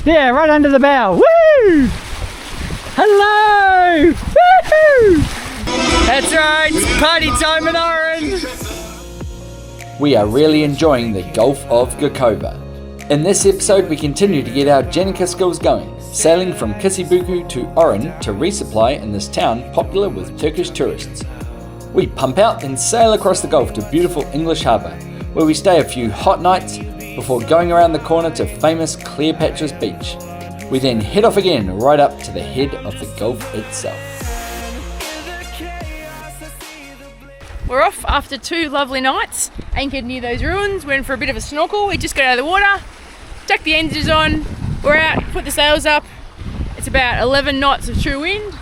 Yeah, right under the bow. Woo! Hello! Woohoo! That's right, it's party time in Oren! We are really enjoying the Gulf of Gokova. In this episode we continue to get our Jenica skills going, sailing from Kisibuku to Oren to resupply in this town popular with Turkish tourists. We pump out and sail across the Gulf to beautiful English Harbour, where we stay a few hot nights before going around the corner to famous Cleopatra's beach. We then head off again right up to the head of the Gulf itself. We're off after 2 lovely nights, anchored near those ruins, went for a bit of a snorkel. We just got out of the water, chucked the engines on, we're out, put the sails up. It's about 11 knots of true wind.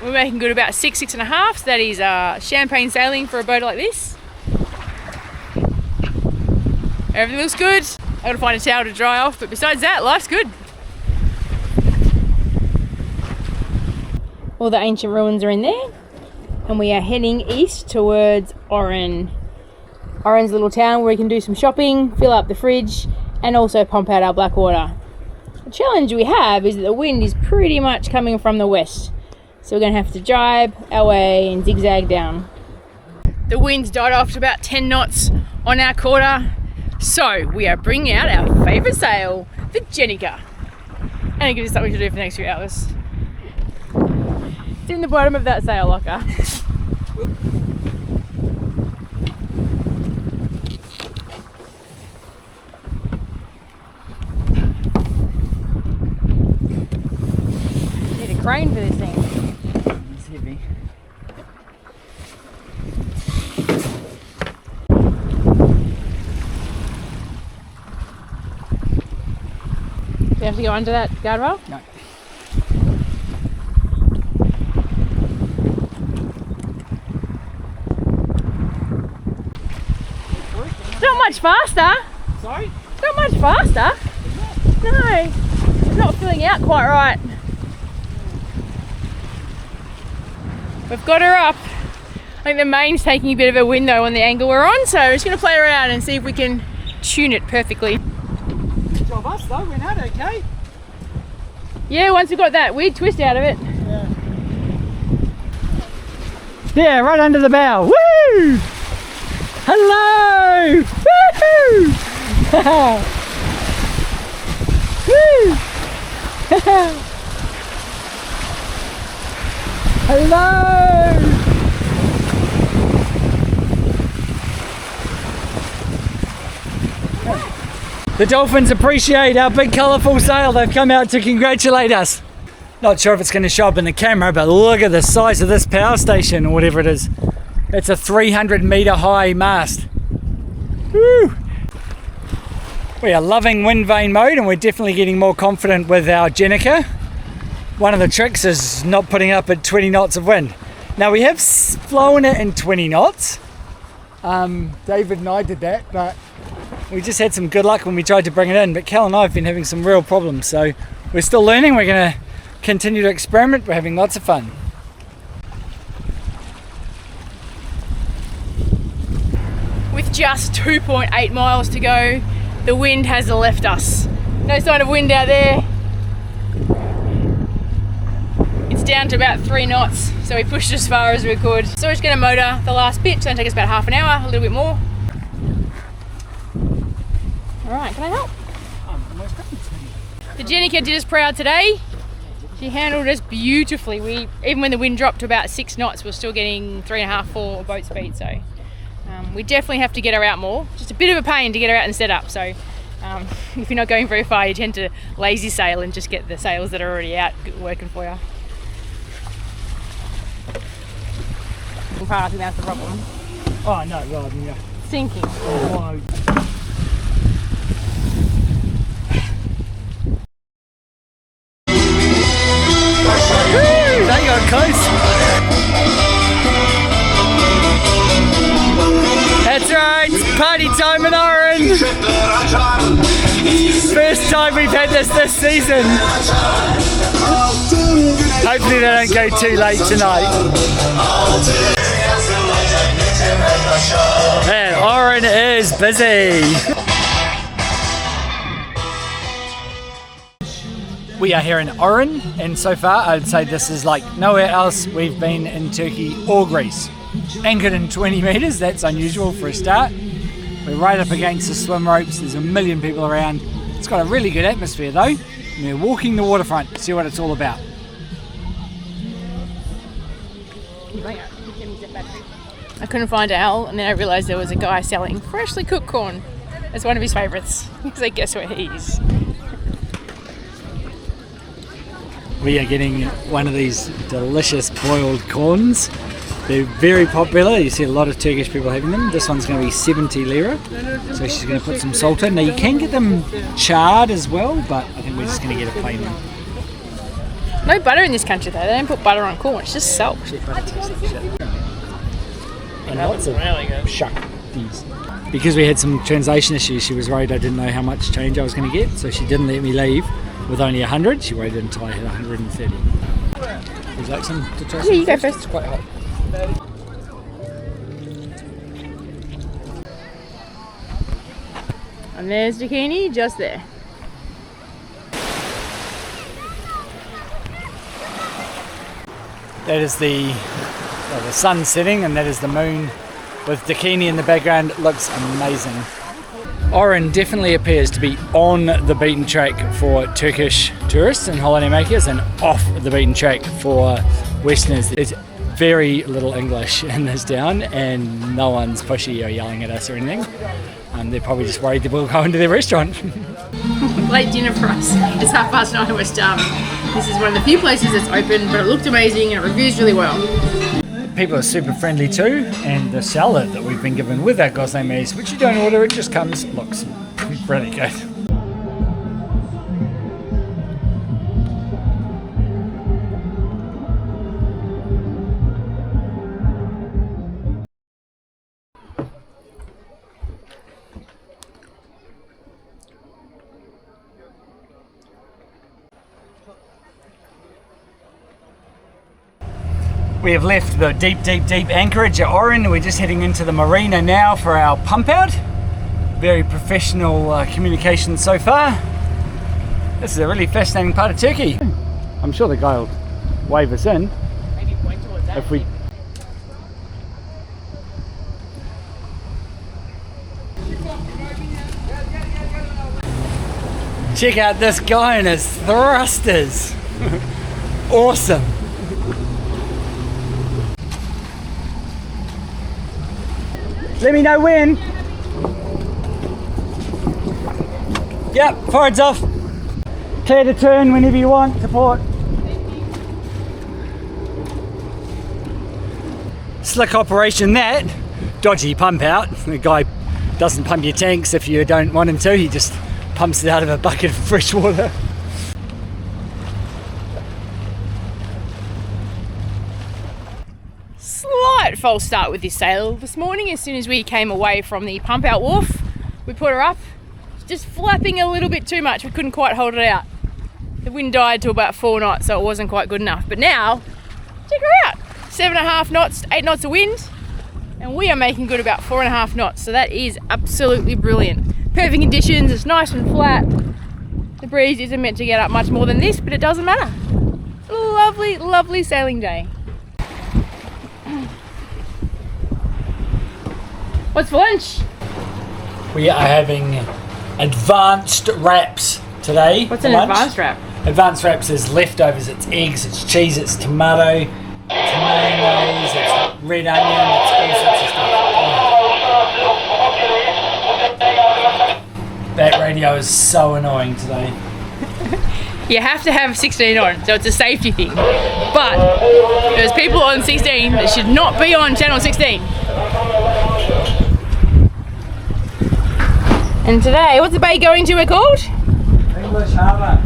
We're making good about 6.5, so that is champagne sailing for a boat like this. Everything looks good. I've got to find a towel to dry off, but besides that, life's good. All the ancient ruins are in there, and we are heading east towards Oren. Oren's a little town where we can do some shopping, fill up the fridge, and also pump out our black water. The challenge we have is that the wind is pretty much coming from the west, so we're going to have to jibe our way and zigzag down. The wind's died off to about 10 knots on our quarter, so we are bringing out our favourite sail, the Jenica. And it gives us something to do for the next few hours. It's in the bottom of that sail locker. Need a crane for this thing. It's heavy. Do you have to go under that guardrail? No. Not much faster. Sorry? Not much faster. No, it's not filling out quite right. We've got her up. I think the main's taking a bit of a wind though on the angle we're on, so we're just going to play around and see if we can tune it perfectly. Good job us though, went out okay. Yeah, once we got that weird twist out of it. Yeah, right under the bow. Woo! Hello! Woohoo! Woo! Hello! The dolphins appreciate our big colourful sail. They've come out to congratulate us. Not sure if it's going to show up in the camera, but look at the size of this power station or whatever it is. It's a 300 metre high mast. Woo! We are loving wind vane mode, and we're definitely getting more confident with our Jenica. One of the tricks is not putting up at 20 knots of wind. Now we have flown it in 20 knots. David and I did that, but we just had some good luck when we tried to bring it in. But Cal and I have been having some real problems, so we're still learning. We're going to continue to experiment. We're having lots of fun. With just 2.8 miles to go, the wind has left us. No sign of wind out there. It's down to about 3 knots, so we pushed as far as we could. So we're just going to motor the last bit. It's going to take us about half an hour, a little bit more. Alright, can I help? The Jenica did us proud today. She handled us beautifully. Even when the wind dropped to about 6 knots, we're still getting 3.5, 4 boat speed. So we definitely have to get her out more. Just a bit of a pain to get her out and set up. So if you're not going very far, you tend to lazy sail and just get the sails that are already out working for you. I think that's the problem. Oh no, well, yeah. Sinking. Oh. Woo, they got close. That's right, it's party time in Oren. First time we've had this season. Hopefully they don't go too late tonight. Man, Oren is busy. We are here in Oren, and so far I'd say this is like nowhere else we've been in Turkey or Greece. Anchored in 20 metres, that's unusual for a start. We're right up against the swim ropes, there's a million people around. It's got a really good atmosphere though, and we're walking the waterfront to see what it's all about. I couldn't find Al, and then I realised there was a guy selling freshly cooked corn. It's one of his favourites. He's like, guess where he is? We are getting one of these delicious boiled corns. They're very popular. You see a lot of Turkish people having them. This one's going to be 70 lira. So she's going to put some salt in. Now you can get them charred as well, but I think we're just going to get a plain one. No butter in this country though. They don't put butter on corn. It's just salt. And lots of shaktis. Because we had some translation issues, she was worried I didn't know how much change I was going to get, so she didn't let me leave with only 100. She waited until I had 130. Would you like some to try? Yeah, you go first. It's quite hot. And there's Dakini just there. That is the sun setting, and that is the moon with Dakini in the background. It looks amazing. Oren definitely appears to be on the beaten track for Turkish tourists and holidaymakers, and off the beaten track for Westerners. There's very little English in this town, and no one's pushy or yelling at us or anything. They're probably just worried that we'll go into their restaurant. Late dinner for us. It's 9:30 and we're starving. This is one of the few places that's open, but it looked amazing and it reviews really well. People are super friendly too, and the salad that we've been given with our gosling, which you don't order, it just comes, looks really good. We have left the deep anchorage at Oren. We're just heading into the marina now for our pump out. Very professional communication so far. This is a really fascinating part of Turkey. I'm sure the guy will wave us in. Maybe point towards that. If we... Check out this guy and his thrusters. Awesome. Let me know when. Yep, forwards off. Clear to turn whenever you want to port. Slick operation that. Dodgy pump out. The guy doesn't pump your tanks if you don't want him to. He just pumps it out of a bucket of fresh water. Slight false start with this sail this morning. As soon as we came away from the pump out wharf, we put her up, just flapping a little bit too much. We couldn't quite hold it out. The wind died to about 4 knots, so it wasn't quite good enough. But now, check her out. 7.5 knots, 8 knots of wind, and we are making good about 4.5 knots. So that is absolutely brilliant. Perfect conditions, it's nice and flat. The breeze isn't meant to get up much more than this, but it doesn't matter. Lovely, lovely sailing day. What's for lunch? We are having advanced wraps today. What's for an lunch. advanced wrap? Advanced wraps is leftovers, it's eggs, it's cheese, it's tomato, it's mayonnaise, it's red onion, it's all sorts of stuff. That radio is so annoying today. You have to have 16 on, so it's a safety thing. But there's people on 16 that should not be on channel 16. And today, what's the bay going to? We're called? English Harbour.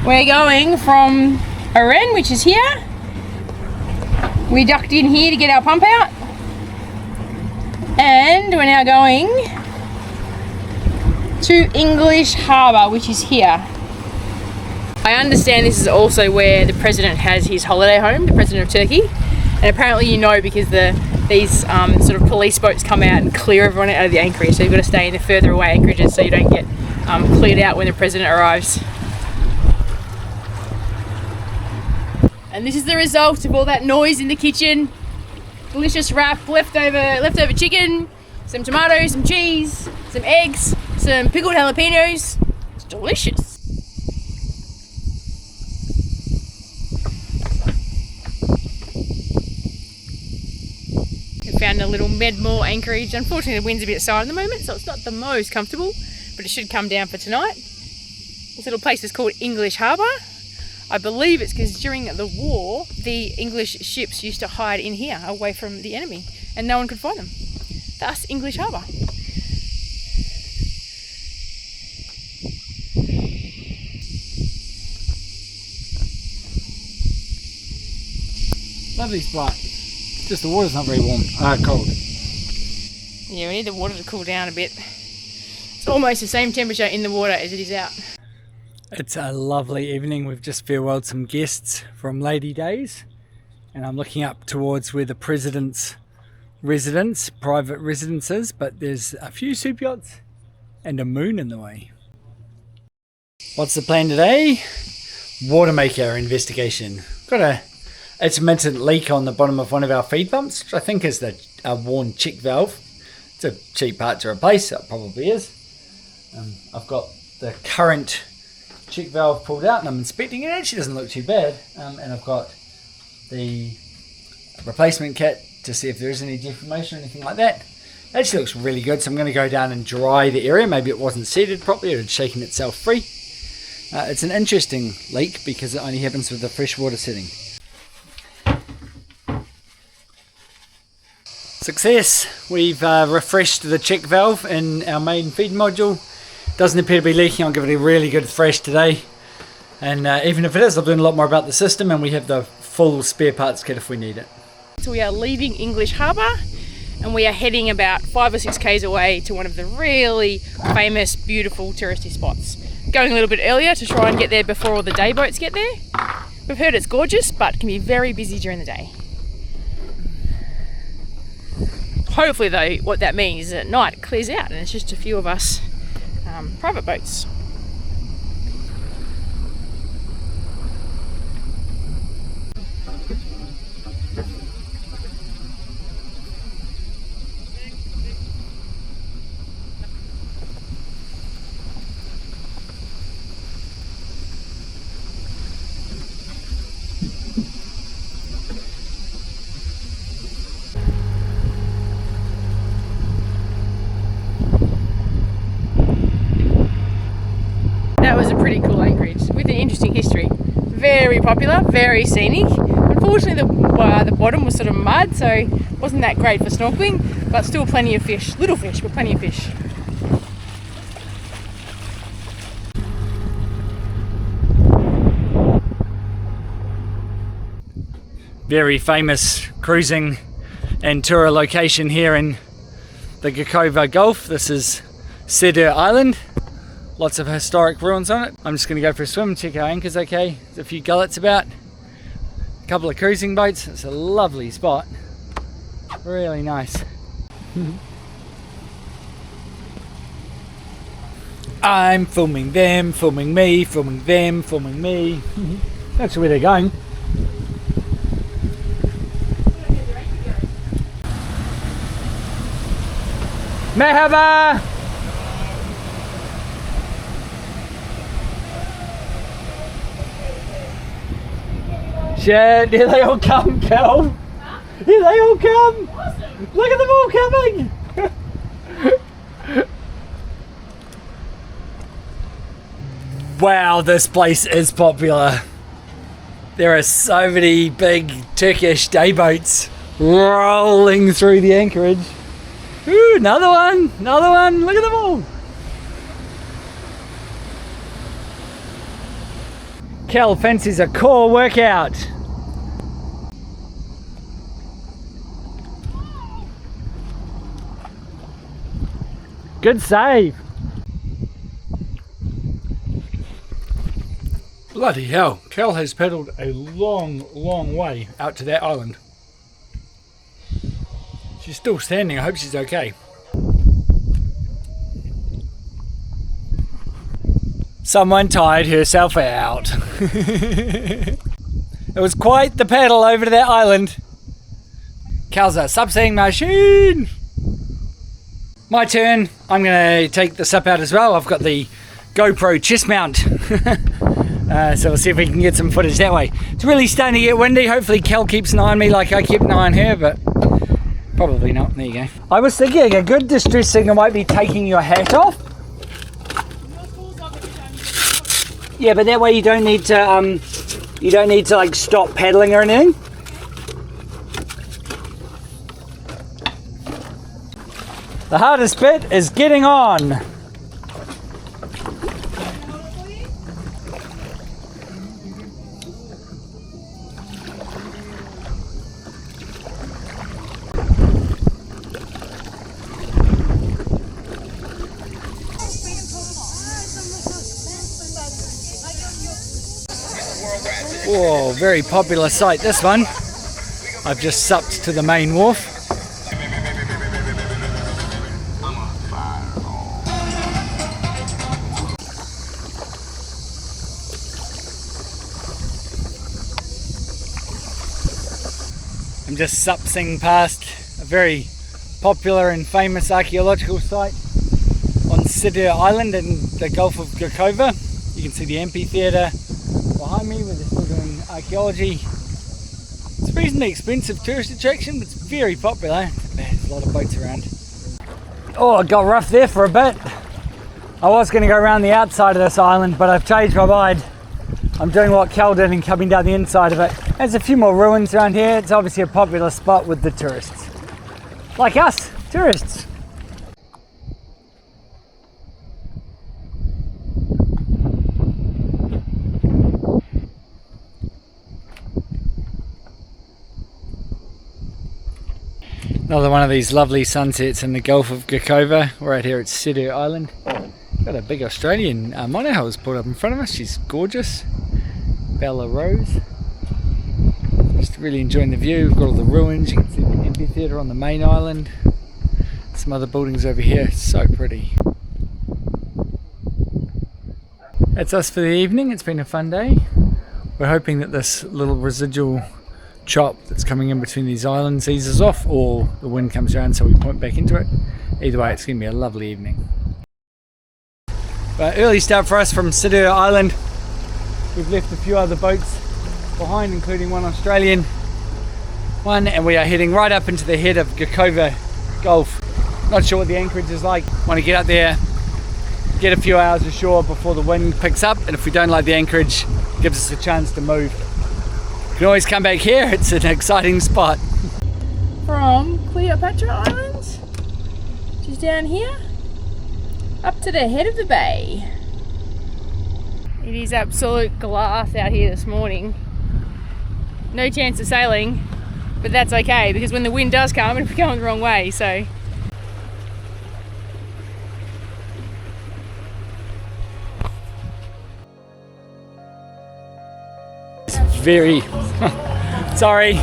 We're going from Oren, which is here. We ducked in here to get our pump out. And we're now going to English Harbour, which is here. I understand this is also where the president has his holiday home, the president of Turkey. And apparently you know because these sort of police boats come out and clear everyone out of the anchorage. So you've got to stay in the further away anchorages so you don't get cleared out when the president arrives. And this is the result of all that noise in the kitchen. Delicious wrap, leftover chicken, some tomatoes, some cheese, some eggs, some pickled jalapenos. It's delicious. We found a little Medmore anchorage. Unfortunately, the wind's a bit sour at the moment, so it's not the most comfortable, but it should come down for tonight. This little place is called English Harbour. I believe it's because during the war, the English ships used to hide in here away from the enemy and no one could find them. Thus, English Harbour. Lovely spot. Just the water's not very warm. Cold. Yeah, we need the water to cool down a bit. It's almost the same temperature in the water as it is out. It's a lovely evening. We've just farewelled some guests from Lady Days, and I'm looking up towards where the President's residence, private residences, but there's a few soup yachts and a moon in the way. What's the plan today? Water maker investigation. Got a intermittent leak on the bottom of one of our feed pumps, which I think is the worn check valve. It's a cheap part to replace, it probably is. I've got the current check valve pulled out and I'm inspecting it. It actually doesn't look too bad, and I've got the replacement kit to see if there is any deformation or anything like that. It actually looks really good, so I'm going to go down and dry the area. Maybe it wasn't seated properly, it had shaken itself free. It's an interesting leak because it only happens with the freshwater setting. Success! We've refreshed the check valve in our main feed module. Doesn't appear to be leaking. I'll give it a really good thrash today, and even if it is, I'll learn a lot more about the system, and we have the full spare parts kit if we need it. So we are leaving English Harbour and we are heading about 5 or 6 k's away to one of the really famous, beautiful touristy spots. Going a little bit earlier to try and get there before all the day boats get there. We've heard it's gorgeous, but can be very busy during the day. Hopefully though, what that means is at night it clears out and it's just a few of us private boats. That was a pretty cool anchorage with an interesting history. Very popular, very scenic. Unfortunately, the bottom was sort of mud, so it wasn't that great for snorkeling, but still plenty of fish. Little fish, but plenty of fish. Very famous cruising and tour location here in the Gokova Gulf. This is Cedar Island. Lots of historic ruins on it. I'm just going to go for a swim, check our anchor's okay. There's a few gullets about, a couple of cruising boats. It's a lovely spot, really nice. I'm filming them, filming me, filming them, filming me. That's where they're going. Merhaba! Shit, here they all come, Cal. Huh? Here they all come. Awesome. Look at them all coming. Wow, this place is popular. There are so many big Turkish day boats rolling through the anchorage. Ooh, another one, look at them all. Cal fancies a core workout. Good save. Bloody hell, Cal has paddled a long way out to that island. She's still standing, I hope she's okay. Someone tired herself out. It was quite the paddle over to that island. Cal's a subsea machine. My turn. I'm going to take the sup out as well. I've got the GoPro chest mount. So we'll see if we can get some footage that way. It's really starting to get windy. Hopefully Cal keeps an eye on me like I kept an eye on her, but probably not. There you go. I was thinking a good distress signal might be taking your hat off. Yeah, but that way you don't need to like stop paddling or anything. The hardest bit is getting on. Whoa, very popular site this one. I've just supped to the main wharf. I'm just supping past a very popular and famous archaeological site on Sidr Island in the Gulf of Gokova. You can see the amphitheatre behind me where they're still doing archaeology. It's a reasonably expensive tourist attraction, but it's very popular. There's a lot of boats around. Oh, it got rough there for a bit. I was going to go around the outside of this island, but I've changed my mind. I'm doing what Cal did and coming down the inside of it. There's a few more ruins around here. It's obviously a popular spot with the tourists. Like us, tourists. Another one of these lovely sunsets in the Gulf of Gokova. We're out here at Sidr Island. Got a big Australian monohull pulled up in front of us. She's gorgeous. Bella Rose. Just really enjoying the view. We've got all the ruins. You can see the amphitheatre on the main island. Some other buildings over here. It's so pretty. That's us for the evening. It's been a fun day. We're hoping that this little residual chop that's coming in between these islands eases off, or the wind comes around so we point back into it. Either way, it's going to be a lovely evening. But early start for us from Sidr Island. We've left a few other boats behind, including one Australian one, and we are heading right up into the head of Gokova Gulf. Not sure what the anchorage is like. Want to get up there, get a few hours ashore before the wind picks up, and if we don't like the anchorage, it gives us a chance to move. You can always come back here. It's an exciting spot. From Cleopatra Island, which is down here, up to the head of the bay. It is absolute glass out here this morning. No chance of sailing, but that's okay because when the wind does come, it'll be going the wrong way, so. It's very, sorry,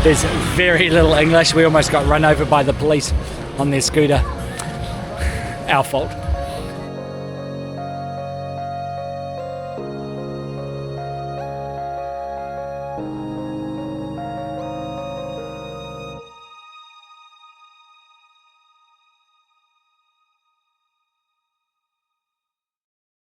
there's very little English. We almost got run over by the police on their scooter. Our fault.